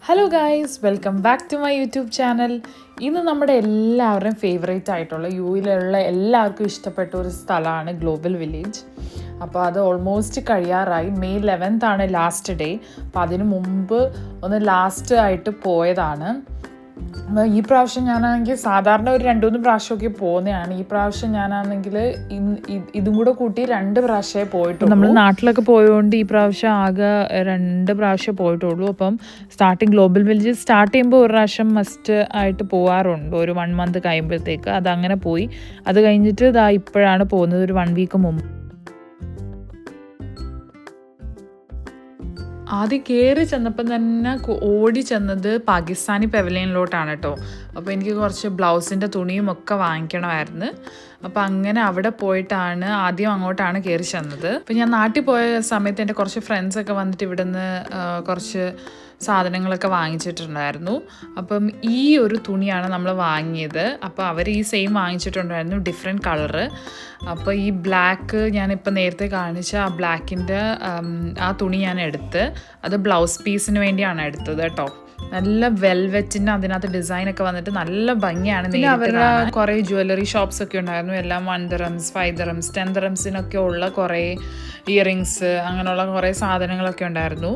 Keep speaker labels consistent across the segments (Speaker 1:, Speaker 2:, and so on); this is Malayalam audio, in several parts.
Speaker 1: Hello guys, welcome back to my YouTube channel. ഇന്ന് നമ്മുടെ എല്ലാവരുടെയും ഫേവറേറ്റ് ആയിട്ടുള്ള യുയിലുള്ള എല്ലാവർക്കും ഇഷ്ടപ്പെട്ട ഒരു സ്ഥലമാണ് ഗ്ലോബൽ വില്ലേജ്. അപ്പോൾ അത് ഓൾമോസ്റ്റ് കഴിയാറായി. മെയ് 11th ആണ് ലാസ്റ്റ് ഡേ. അപ്പോൾ അതിന് മുമ്പ് ഒന്ന് ലാസ്റ്റ് ആയിട്ട് പോയതാണ്. ഈ പ്രാവശ്യം ഞാനാണെങ്കിൽ സാധാരണ ഒരു 2-3 പ്രാവശ്യമൊക്കെ പോകുന്നതാണ്. ഈ പ്രാവശ്യം ഞാനാണെങ്കിൽ ഇതും കൂടെ കൂട്ടി 2 പ്രാവശ്യമേ പോയിട്ടുള്ളൂ. നമ്മൾ നാട്ടിലൊക്കെ പോയതുകൊണ്ട് ഈ പ്രാവശ്യം ആകെ 2 പ്രാവശ്യം പോയിട്ടുള്ളൂ. അപ്പം ഗ്ലോബൽ വില്ലേജ് സ്റ്റാർട്ട് ചെയ്യുമ്പോൾ ഒരു പ്രാവശ്യം മസ്റ്റ് ആയിട്ട് പോകാറുണ്ട്. ഒരു 1 month കഴിയുമ്പോഴത്തേക്ക് അതങ്ങനെ പോയി. അത് കഴിഞ്ഞിട്ട് ഇപ്പോഴാണ് പോകുന്നത്, ഒരു 1 week മുമ്പ്. ആദ്യം കയറി ചെന്നപ്പം തന്നെ ഓടി ചെന്നത് പാകിസ്ഥാനി പെവലിയനിലോട്ടാണ് കേട്ടോ. അപ്പോൾ എനിക്ക് കുറച്ച് ബ്ലൗസിൻ്റെ തുണിയും ഒക്കെ വാങ്ങിക്കണമായിരുന്നു. അപ്പോൾ അങ്ങനെ അവിടെ പോയിട്ടാണ് ആദ്യം അങ്ങോട്ടാണ് കയറി ചെന്നത്. അപ്പോൾ ഞാൻ നാട്ടിൽ പോയ സമയത്ത് എൻ്റെ കുറച്ച് ഫ്രണ്ട്സൊക്കെ വന്നിട്ട് ഇവിടുന്ന് കുറച്ച് സാധനങ്ങളൊക്കെ വാങ്ങിച്ചിട്ടുണ്ടായിരുന്നു. അപ്പം ഈ ഒരു തുണിയാണ് നമ്മൾ വാങ്ങിയത്. അപ്പോൾ അവർ ഈ സെയിം വാങ്ങിച്ചിട്ടുണ്ടായിരുന്നു, ഡിഫറെൻറ്റ് കളറ്. അപ്പോൾ ഈ ബ്ലാക്ക് ഞാനിപ്പോൾ നേരത്തെ കാണിച്ച ആ ബ്ലാക്കിൻ്റെ ആ തുണി ഞാൻ എടുത്ത്, അത് ബ്ലൗസ് പീസിന് വേണ്ടിയാണ് എടുത്തത് കേട്ടോ. നല്ല വെൽവെറ്റിൻ്റെ അതിനകത്ത് ഡിസൈനൊക്കെ വന്നിട്ട് നല്ല ഭംഗിയാണ്. പിന്നെ അവരുടെ കുറേ ജ്വല്ലറി ഷോപ്സ് ഒക്കെ ഉണ്ടായിരുന്നു. എല്ലാം 1 dirhams, 5 dirhams, 10 dirhamsനൊക്കെ ഉള്ള കുറേ ഇയറിങ്സ്, അങ്ങനെയുള്ള കുറേ സാധനങ്ങളൊക്കെ ഉണ്ടായിരുന്നു.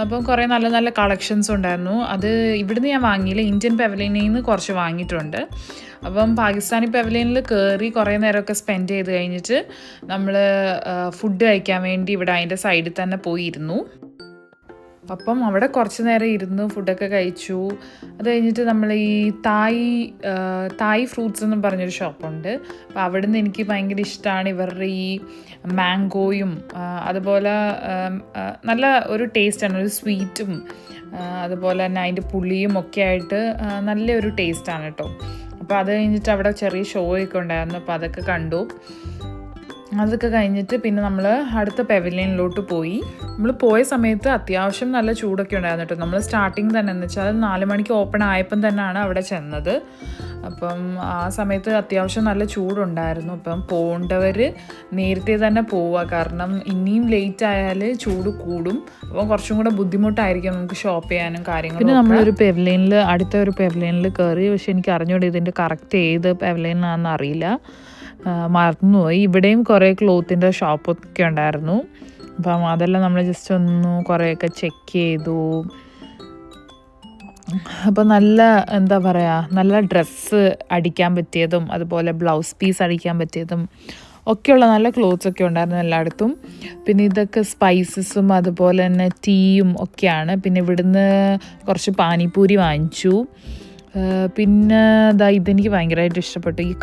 Speaker 1: അപ്പം കുറേ നല്ല നല്ല കളക്ഷൻസ് ഉണ്ടായിരുന്നു. അത് ഇവിടുന്ന് ഞാൻ വാങ്ങിയില്ല, ഇന്ത്യൻ പെവലിയനിൽ നിന്ന് കുറച്ച് വാങ്ങിയിട്ടുണ്ട്. അപ്പം പാകിസ്ഥാനി പെവലിയനിൽ കയറി കുറേ നേരമൊക്കെ സ്പെൻഡ് ചെയ്ത് കഴിഞ്ഞിട്ട് നമ്മൾ ഫുഡ് കഴിക്കാൻ വേണ്ടി ഇവിടെ അതിൻ്റെ സൈഡിൽ തന്നെ പോയിരുന്നു. അപ്പം അവിടെ കുറച്ച് നേരം ഇരുന്ന് ഫുഡൊക്കെ കഴിച്ചു. അത് കഴിഞ്ഞിട്ട് നമ്മൾ ഈ തായ് ഫ്രൂട്ട്സ് എന്ന് പറഞ്ഞൊരു ഷോപ്പുണ്ട്. അപ്പോൾ അവിടെ നിന്ന് എനിക്ക് ഭയങ്കര ഇഷ്ടമാണ് ഇവരുടെ ഈ മാംഗോയും അതുപോലെ നല്ല ഒരു ടേസ്റ്റാണ്, ഒരു സ്വീറ്റും അതുപോലെ തന്നെ അതിൻ്റെ പുളിയും ഒക്കെ ആയിട്ട് നല്ലൊരു ടേസ്റ്റാണ് കേട്ടോ. അപ്പോൾ അത് കഴിഞ്ഞിട്ട് അവിടെ ചെറിയ ഷോ ഒക്കെ ഉണ്ടായിരുന്നു. അപ്പോൾ അതൊക്കെ കണ്ടു. അതൊക്കെ കഴിഞ്ഞിട്ട് പിന്നെ നമ്മൾ അടുത്ത പെവലിയനിലോട്ട് പോയി. നമ്മൾ പോയ സമയത്ത് അത്യാവശ്യം നല്ല ചൂടൊക്കെ ഉണ്ടായിരുന്നു കേട്ടോ. നമ്മൾ സ്റ്റാർട്ടിങ് തന്നെ എന്ന് വെച്ചാൽ 4 മണിക്ക് ഓപ്പൺ ആയപ്പം തന്നെയാണ് അവിടെ ചെന്നത്. അപ്പം ആ സമയത്ത് അത്യാവശ്യം നല്ല ചൂടുണ്ടായിരുന്നു. അപ്പം പോകേണ്ടവർ നേരത്തെ തന്നെ പോവുക, കാരണം ഇനിയും ലേറ്റ് ആയാൽ ചൂട് കൂടും. അപ്പം കുറച്ചും കൂടെ ബുദ്ധിമുട്ടായിരിക്കും നമുക്ക് ഷോപ്പ് ചെയ്യാനും കാര്യങ്ങളും. പിന്നെ നമ്മളൊരു അടുത്ത ഒരു പെവലിയനിൽ കയറി. പക്ഷെ എനിക്ക് അറിഞ്ഞൂടെ ഇതിൻ്റെ കറക്റ്റ് ഏത് പെവലിയനാണെന്ന് അറിയില്ല, മറന്നുപോയി. ഇവിടെയും കുറേ ക്ലോത്തിൻ്റെ ഷോപ്പൊക്കെ ഉണ്ടായിരുന്നു. അപ്പം അതെല്ലാം നമ്മൾ ജസ്റ്റ് ഒന്ന് കുറേയൊക്കെ ചെക്ക് ചെയ്തു. അപ്പോൾ നല്ല എന്താ പറയുക, നല്ല ഡ്രസ്സ് അടിക്കാൻ പറ്റിയതും അതുപോലെ ബ്ലൗസ് പീസ് അടിക്കാൻ പറ്റിയതും ഒക്കെയുള്ള നല്ല ക്ലോത്ത്സൊക്കെ ഉണ്ടായിരുന്നു എല്ലായിടത്തും. പിന്നെ ഇതൊക്കെ സ്പൈസസും അതുപോലെ തന്നെ ടീയും ഒക്കെയാണ്. പിന്നെ ഇവിടുന്ന് കുറച്ച് പാനിപൂരി വാങ്ങിച്ചു. പിന്നെ ഇതെനിക്ക് ഭയങ്കരമായിട്ട് ഇഷ്ടപ്പെട്ടു. ഈ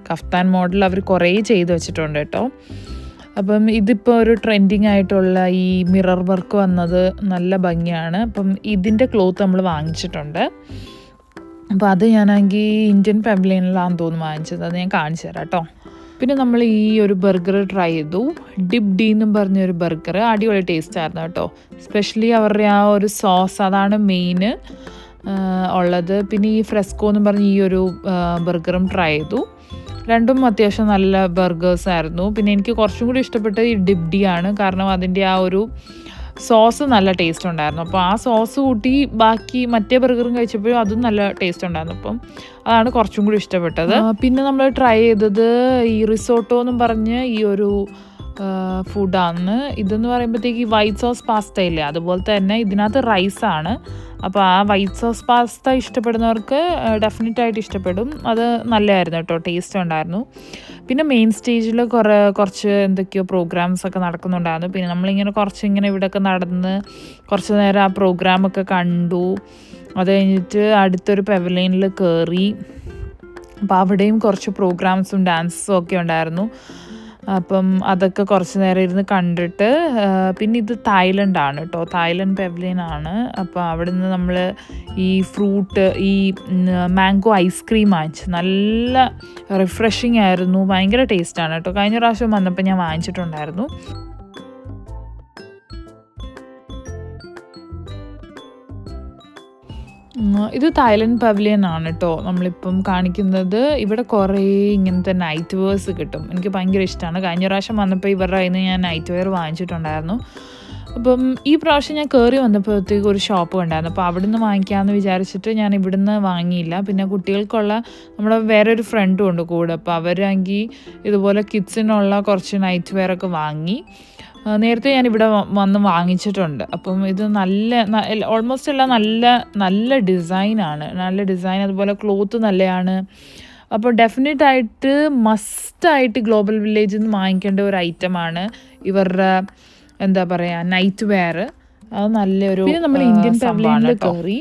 Speaker 1: കഫ്താൻ മോഡൽ അവർ കുറേ ചെയ്ത് വെച്ചിട്ടുണ്ട് കേട്ടോ. അപ്പം ഇതിപ്പോൾ ഒരു ട്രെൻഡിങ് ആയിട്ടുള്ള ഈ മിറർ വർക്ക് വന്നത് നല്ല ഭംഗിയാണ്. അപ്പം ഇതിൻ്റെ ക്ലോത്ത് നമ്മൾ വാങ്ങിച്ചിട്ടുണ്ട്. അപ്പോൾ അത് ഞാനാണെങ്കിൽ ഇന്ത്യൻ പെവലിയനിലാണെന്ന് തോന്നുന്നു വാങ്ങിച്ചത്. അത് ഞാൻ കാണിച്ചു തരാം കേട്ടോ. പിന്നെ നമ്മൾ ഈ ഒരു ബർഗർ ട്രൈ ചെയ്തു, ഡിപ്ഡി എന്നും പറഞ്ഞൊരു ബർഗർ. അടിപൊളി ടേസ്റ്റ് ആയിരുന്നു കേട്ടോ. സ്പെഷ്യലി അവരുടെ ആ ഒരു സോസ്, അതാണ് മെയിൻ ഉള്ളത്. പിന്നെ ഈ ഫ്രെസ്കോ എന്ന് പറഞ്ഞ് ഈ ഒരു ബർഗറും ട്രൈ ചെയ്തു. രണ്ടും അത്യാവശ്യം നല്ല ബർഗേഴ്സ് ആയിരുന്നു. പിന്നെ എനിക്ക് കുറച്ചും കൂടി ഇഷ്ടപ്പെട്ടത് ഈ ഡിപ്ഡി ആണ്, കാരണം അതിൻ്റെ ആ ഒരു സോസ് നല്ല ടേസ്റ്റ് ഉണ്ടായിരുന്നു. അപ്പോൾ ആ സോസ് കൂട്ടി ബാക്കി മറ്റേ ബർഗറും കഴിച്ചപ്പോഴും അതും നല്ല ടേസ്റ്റ് ഉണ്ടായിരുന്നു. അപ്പം അതാണ് കുറച്ചും കൂടി ഇഷ്ടപ്പെട്ടത്. പിന്നെ നമ്മൾ ട്രൈ ചെയ്തത് ഈ റിസോട്ടോ എന്നും പറഞ്ഞ് ഈ ഒരു ഫുഡാണ്. ഇതെന്ന് പറയുമ്പോഴത്തേക്ക് ഈ വൈറ്റ് സോസ് പാസ്ത ഇല്ലേ, അതുപോലെ തന്നെ ഇതിനകത്ത് റൈസാണ്. അപ്പോൾ ആ വൈറ്റ് സോസ് പാസ്ത ഇഷ്ടപ്പെടുന്നവർക്ക് ഡെഫിനറ്റായിട്ട് ഇഷ്ടപ്പെടും. അത് നല്ലതായിരുന്നു കേട്ടോ, ടേസ്റ്റ് ഉണ്ടായിരുന്നു. പിന്നെ മെയിൻ സ്റ്റേജിൽ കുറച്ച് എന്തൊക്കെയോ പ്രോഗ്രാംസൊക്കെ നടക്കുന്നുണ്ടായിരുന്നു. പിന്നെ നമ്മളിങ്ങനെ കുറച്ചിങ്ങനെ ഇവിടെയൊക്കെ നടന്ന് കുറച്ച് നേരം ആ പ്രോഗ്രാമൊക്കെ കണ്ടു. അത് കഴിഞ്ഞിട്ട് അടുത്തൊരു പെവലിയനിൽ കയറി. അപ്പോൾ അവിടെയും കുറച്ച് പ്രോഗ്രാംസും ഡാൻസും ഒക്കെ ഉണ്ടായിരുന്നു. അപ്പം അതൊക്കെ കുറച്ച് നേരം ഇരുന്ന് കണ്ടിട്ട് പിന്നെ ഇത് തായ്ലൻഡാണ് കേട്ടോ, തായ്ലൻഡ് പെവലിയനാണ്. അപ്പോൾ അവിടെ നിന്ന് നമ്മൾ ഈ ഈ മാംഗോ ഐസ്ക്രീം വാങ്ങിച്ചു. നല്ല റിഫ്രഷിങ് ആയിരുന്നു, ഭയങ്കര ടേസ്റ്റാണ് കേട്ടോ. കഴിഞ്ഞ പ്രാവശ്യം വന്നപ്പോൾ ഞാൻ വാങ്ങിച്ചിട്ടുണ്ടായിരുന്നു. ഇത് തായ്ലൻഡ് പവലിയൻ ആണ് കേട്ടോ നമ്മളിപ്പം കാണിക്കുന്നത്. ഇവിടെ കുറേ ഇങ്ങനത്തെ നൈറ്റ് വെയർസ് കിട്ടും. എനിക്ക് ഭയങ്കര ഇഷ്ടമാണ്. കഴിഞ്ഞ പ്രാവശ്യം വന്നപ്പോൾ ഇവരുടെ കയ്യിൽ നിന്ന് ഞാൻ നൈറ്റ് വെയർ വാങ്ങിച്ചിട്ടുണ്ടായിരുന്നു. അപ്പം ഈ പ്രാവശ്യം ഞാൻ കയറി വന്നപ്പോഴത്തേക്ക് ഒരു ഷോപ്പ് കണ്ടായിരുന്നു. അപ്പോൾ അവിടുന്ന് വാങ്ങിക്കാമെന്ന് വിചാരിച്ചിട്ട് ഞാൻ ഇവിടുന്ന് വാങ്ങിയില്ല. പിന്നെ കുട്ടികൾക്കുള്ള നമ്മുടെ വേറൊരു ഫ്രണ്ടും ഉണ്ട് കൂടെ. അപ്പോൾ അവരാണെങ്കിൽ ഇതുപോലെ കിഡ്സിനുള്ള കുറച്ച് നൈറ്റ് വെയർ ഒക്കെ വാങ്ങി. നേരത്തെ ഞാനിവിടെ വന്ന് വാങ്ങിച്ചിട്ടുണ്ട്. അപ്പം ഇത് ഓൾമോസ്റ്റ് എല്ലാം നല്ല ഡിസൈനാണ്, നല്ല ഡിസൈൻ. അതുപോലെ ക്ലോത്ത് നല്ലതാണ്. അപ്പോൾ ഡെഫിനറ്റായിട്ട് മസ്റ്റായിട്ട് ഗ്ലോബൽ വില്ലേജിൽ നിന്ന് വാങ്ങിക്കേണ്ട ഒരു ഐറ്റമാണ് ഇവരുടെ എന്താ പറയുക നൈറ്റ് വെയർ. അത് നല്ലൊരു പിന്നെ നമ്മൾ ഇന്ത്യൻ പവലിയനിൽ കയറി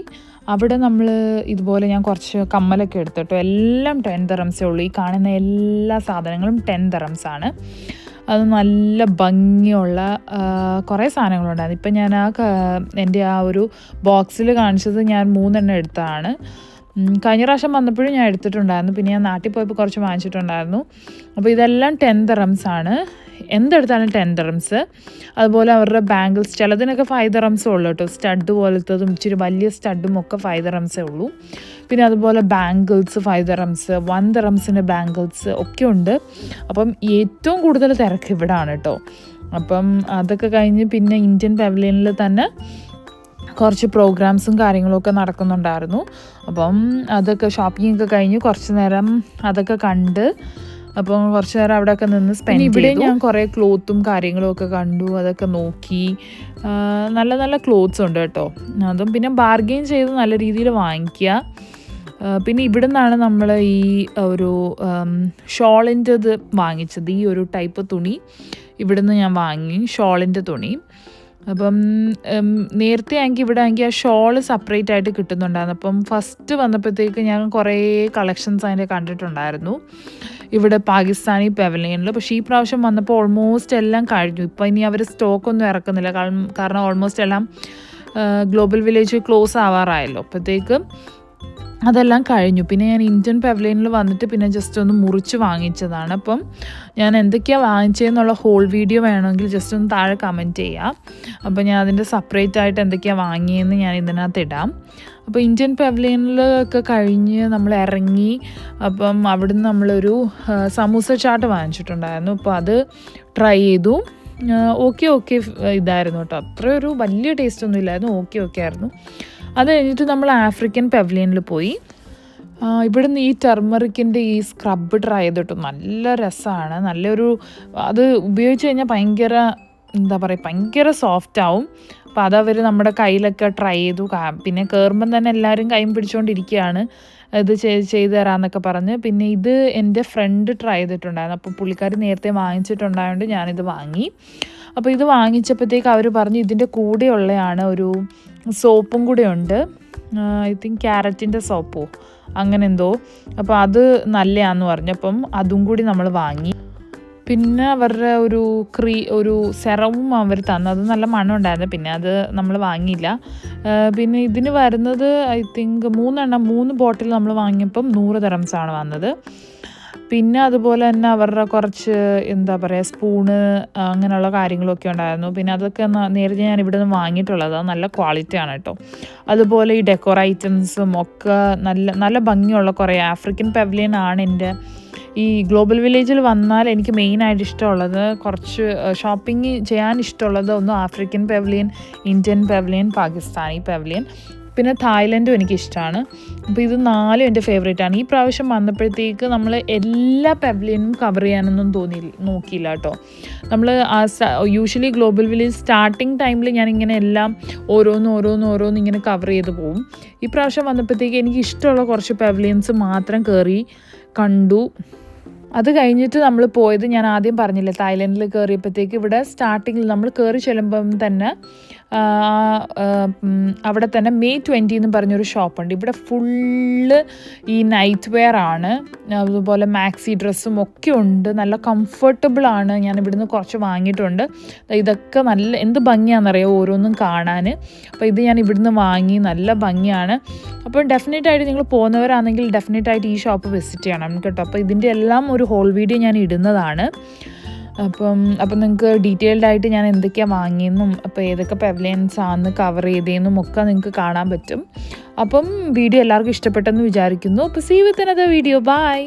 Speaker 1: അവിടെ നമ്മൾ ഇതുപോലെ ഞാൻ കുറച്ച് കമ്മലൊക്കെ എടുത്തിട്ടോ. എല്ലാം 10 dirhamsേ ഉള്ളൂ. ഈ കാണുന്ന എല്ലാ സാധനങ്ങളും 10 dirhams ആണ്. അത് നല്ല ഭംഗിയുള്ള കുറേ സാധനങ്ങളുണ്ടായിരുന്നു. ഇപ്പം ഞാൻ എൻ്റെ ആ ഒരു ബോക്സിൽ കാണിച്ചത് ഞാൻ 3 എണ്ണം എടുത്തതാണ്. കഴിഞ്ഞ പ്രാവശ്യം വന്നപ്പോഴും ഞാൻ എടുത്തിട്ടുണ്ടായിരുന്നു. പിന്നെ ഞാൻ നാട്ടിൽ പോയപ്പോൾ കുറച്ച് വാങ്ങിച്ചിട്ടുണ്ടായിരുന്നു. അപ്പോൾ ഇതെല്ലാം 10 dirhams ആണ്. എന്തെടുത്താലും 10 dirhams. അതുപോലെ അവരുടെ ബാംഗിൾസ് ചിലതിനൊക്കെ 5 dirhams ഉള്ളൂ കേട്ടോ. സ്റ്റഡ് പോലത്തതും ഇച്ചിരി വലിയ സ്റ്റഡും ഒക്കെ 5 dirhams ഉള്ളൂ. പിന്നെ അതുപോലെ ബാംഗിൾസ് 5 dirhams, 1 dirhamsൻ്റെ ബാംഗിൾസ് ഒക്കെ ഉണ്ട്. അപ്പം ഏറ്റവും കൂടുതൽ തിരക്ക് ഇവിടാണ് കേട്ടോ. അപ്പം അതൊക്കെ കഴിഞ്ഞ് പിന്നെ ഇന്ത്യൻ പവലിയനിൽ തന്നെ കുറച്ച് പ്രോഗ്രാംസും കാര്യങ്ങളൊക്കെ നടക്കുന്നുണ്ടായിരുന്നു. അപ്പം അതൊക്കെ ഷോപ്പിംഗ് ഒക്കെ കഴിഞ്ഞ് കുറച്ച് നേരം അതൊക്കെ കണ്ട് അപ്പം കുറച്ച് നേരം അവിടെയൊക്കെ നിന്ന് സ്പെൻഡ് ചെയ്തു. ഇവിടെ ഞാൻ കുറേ ക്ലോത്തും കാര്യങ്ങളും ഒക്കെ കണ്ടു, അതൊക്കെ നോക്കി. നല്ല നല്ല ക്ലോത്ത്സ് ഉണ്ട് കേട്ടോ. അതും പിന്നെ ബാർഗെയിൻ ചെയ്ത് നല്ല രീതിയിൽ വാങ്ങിക്കുക. പിന്നെ ഇവിടെ നിന്നാണ് നമ്മൾ ഈ ഒരു ഷോളിൻ്റെത് വാങ്ങിച്ചത്. ഈ ഒരു ടൈപ്പ് തുണി ഇവിടുന്ന് ഞാൻ വാങ്ങി, ഷോളിൻ്റെ തുണി. അപ്പം നേരത്തെ ആണെങ്കിൽ ഇവിടെ ആണെങ്കിൽ ആ ഷോള് സെപ്പറേറ്റ് ആയിട്ട് കിട്ടുന്നുണ്ടായിരുന്നു. അപ്പം ഫസ്റ്റ് വന്നപ്പോഴത്തേക്ക് ഞാൻ കുറേ കളക്ഷൻസ് അതിൻ്റെ കണ്ടിട്ടുണ്ടായിരുന്നു ഇവിടെ പാകിസ്ഥാനി പവലിയനിൽ. പക്ഷേ ഈ പ്രാവശ്യം വന്നപ്പോൾ ഓൾമോസ്റ്റ് എല്ലാം കഴിഞ്ഞു. ഇപ്പോൾ ഇനി അവർ സ്റ്റോക്കൊന്നും ഇറക്കുന്നില്ല. കാരണം ഓൾമോസ്റ്റ് എല്ലാം ഗ്ലോബൽ വില്ലേജ് ക്ലോസ് ആവാറായല്ലോ. അപ്പോഴത്തേക്ക് അതെല്ലാം കഴിഞ്ഞു. പിന്നെ ഞാൻ ഇന്ത്യൻ പവലിയനിൽ വന്നിട്ട് പിന്നെ ജസ്റ്റ് ഒന്ന് മുറിച്ച് വാങ്ങിച്ചതാണ്. അപ്പം ഞാൻ എന്തൊക്കെയാണ് വാങ്ങിച്ചതെന്നുള്ള ഹോൾ വീഡിയോ വേണമെങ്കിൽ ജസ്റ്റ് ഒന്ന് താഴെ കമൻറ്റ് ചെയ്യാം. അപ്പോൾ ഞാൻ അതിൻ്റെ സെപ്പറേറ്റ് ആയിട്ട് എന്തൊക്കെയാണ് വാങ്ങിയതെന്ന് ഞാൻ ഇതിനകത്ത് ഇടാം. അപ്പോൾ ഇന്ത്യൻ പവലിയനിലൊക്കെ കഴിഞ്ഞ് നമ്മൾ ഇറങ്ങി. അപ്പം അവിടുന്ന് നമ്മളൊരു സമൂസ ചാട്ട് വാങ്ങിച്ചിട്ടുണ്ടായിരുന്നു. അപ്പോൾ അത് ട്രൈ ചെയ്തു. ഓക്കെ ഇതായിരുന്നു കേട്ടോ. അത്ര ഒരു വലിയ ടേസ്റ്റ് ഒന്നും ഇല്ലായിരുന്നു. ഓക്കെ ആയിരുന്നു. അത് കഴിഞ്ഞിട്ട് നമ്മൾ ആഫ്രിക്കൻ പവലിയനിൽ പോയി. ഇവിടുന്ന് ഈ ടെർമറിക്കിൻ്റെ ഈ സ്ക്രബ് ട്രൈ ചെയ്തിട്ട് നല്ല രസമാണ്. നല്ലൊരു അത് ഉപയോഗിച്ച് കഴിഞ്ഞാൽ ഭയങ്കര സോഫ്റ്റ് ആവും. അപ്പോൾ അതവർ നമ്മുടെ കയ്യിലൊക്കെ ട്രൈ ചെയ്തു. പിന്നെ കയറുമ്പം തന്നെ എല്ലാവരും കൈയും പിടിച്ചുകൊണ്ടിരിക്കുകയാണ് ഇത് ചെയ്ത് തരാമെന്നൊക്കെ പറഞ്ഞ്. പിന്നെ ഇത് എൻ്റെ ഫ്രണ്ട് ട്രൈ ചെയ്തിട്ടുണ്ടായിരുന്നു. അപ്പോൾ പുള്ളിക്കാരി നേരത്തെ വാങ്ങിച്ചിട്ടുണ്ടായതുകൊണ്ട് ഞാനിത് വാങ്ങി. അപ്പോൾ ഇത് വാങ്ങിച്ചപ്പോഴത്തേക്ക് അവർ പറഞ്ഞു ഇതിൻ്റെ കൂടെയുള്ളതാണ് ഒരു സോപ്പും കൂടെ ഉണ്ട്. ഐ തിങ്ക് ക്യാരറ്റിൻ്റെ സോപ്പോ അങ്ങനെ എന്തോ. അപ്പോൾ അത് നല്ലതാണെന്ന് പറഞ്ഞപ്പം അതും കൂടി നമ്മൾ വാങ്ങി. പിന്നെ അവരുടെ ഒരു സെറവും അവർ തന്നു. അത് നല്ല മണം ഉണ്ടായിരുന്നു. പിന്നെ അത് നമ്മൾ വാങ്ങിയില്ല. പിന്നെ ഇതിന് വരുന്നത് ഐ തിങ്ക് 3 ബോട്ടിൽ നമ്മൾ വാങ്ങിയപ്പം 100 dirhams ആണ് വന്നത്. പിന്നെ അതുപോലെ തന്നെ അവരുടെ കുറച്ച് എന്താ പറയുക സ്പൂണ് അങ്ങനെയുള്ള കാര്യങ്ങളൊക്കെ ഉണ്ടായിരുന്നു. പിന്നെ അതൊക്കെ നേരത്തെ ഞാൻ ഇവിടെ നിന്ന് വാങ്ങിയിട്ടുള്ളത്. അത് നല്ല ക്വാളിറ്റിയാണ് കേട്ടോ. അതുപോലെ ഈ ഡെക്കോർ ഐറ്റംസും ഒക്കെ നല്ല ഭംഗിയുള്ള കുറേ ആഫ്രിക്കൻ പവലിയൻ ആണ് എൻ്റെ ഈ ഗ്ലോബൽ വില്ലേജിൽ വന്നാൽ എനിക്ക് മെയിനായിട്ട് ഇഷ്ടമുള്ളത്, കുറച്ച് ഷോപ്പിംഗ് ചെയ്യാൻ ഇഷ്ടമുള്ളത് ഒന്ന് African pavilion, Indian pavilion, Pakistani pavilion, പിന്നെ തായ്ലൻഡും എനിക്കിഷ്ടമാണ്. അപ്പോൾ ഇത് 4 എൻ്റെ ഫേവറേറ്റാണ്. ഈ പ്രാവശ്യം വന്നപ്പോഴത്തേക്ക് നമ്മൾ എല്ലാ പവലിയനും കവർ ചെയ്യാനൊന്നും നോക്കിയില്ല കേട്ടോ. നമ്മൾ യൂഷ്വലി ഗ്ലോബൽ വില്ലേജ് സ്റ്റാർട്ടിങ് ടൈമിൽ ഞാനിങ്ങനെ എല്ലാം ഓരോന്ന് ഇങ്ങനെ കവർ ചെയ്ത് പോകും. ഈ പ്രാവശ്യം വന്നപ്പോഴത്തേക്ക് എനിക്ക് ഇഷ്ടമുള്ള കുറച്ച് പവലിയൻസ് മാത്രം കണ്ടു. അത് കഴിഞ്ഞിട്ട് നമ്മൾ പോയത് ഞാൻ ആദ്യം പറഞ്ഞില്ലേ, തായ്ലൻഡിൽ കയറിയപ്പോഴത്തേക്ക് ഇവിടെ സ്റ്റാർട്ടിങ്ങിൽ നമ്മൾ കയറി ചെല്ലുമ്പം തന്നെ അവിടെ തന്നെ May 20 എന്ന് പറഞ്ഞൊരു ഷോപ്പുണ്ട്. ഇവിടെ ഫുള്ള് ഈ നൈറ്റ് വെയർ ആണ്. അതുപോലെ മാക്സി ഡ്രസ്സും ഒക്കെ ഉണ്ട്. നല്ല കംഫർട്ടബിളാണ്. ഞാൻ ഇവിടുന്ന് കുറച്ച് വാങ്ങിയിട്ടുണ്ട്. ഇതൊക്കെ എന്ത് ഭംഗിയാണെന്നറിയോ ഓരോന്നും കാണാൻ. അപ്പോൾ ഇത് ഞാൻ ഇവിടുന്ന് വാങ്ങി. നല്ല ഭംഗിയാണ്. അപ്പോൾ ഡെഫിനറ്റായിട്ട് നിങ്ങൾ പോകുന്നവരാണെങ്കിൽ ഡെഫിനറ്റായിട്ട് ഈ ഷോപ്പ് വിസിറ്റ് ചെയ്യണം കേട്ടോ. അപ്പോൾ ഇതിൻ്റെ എല്ലാം ഒരു ഹോൾ വീഡിയോ ഞാൻ ഇടുന്നതാണ്. അപ്പം നിങ്ങൾക്ക് ഡീറ്റെയിൽഡ് ആയിട്ട് ഞാൻ എന്തൊക്കെയാണ് വാങ്ങിയെന്നും അപ്പോൾ ഏതൊക്കെ പവലിയൻസ് ആണെന്ന് കവർ ചെയ്തതെന്നും ഒക്കെ നിങ്ങൾക്ക് കാണാൻ പറ്റും. അപ്പം വീഡിയോ എല്ലാവർക്കും ഇഷ്ടപ്പെട്ടെന്ന് വിചാരിക്കുന്നു. അപ്പോൾ see with another video. By.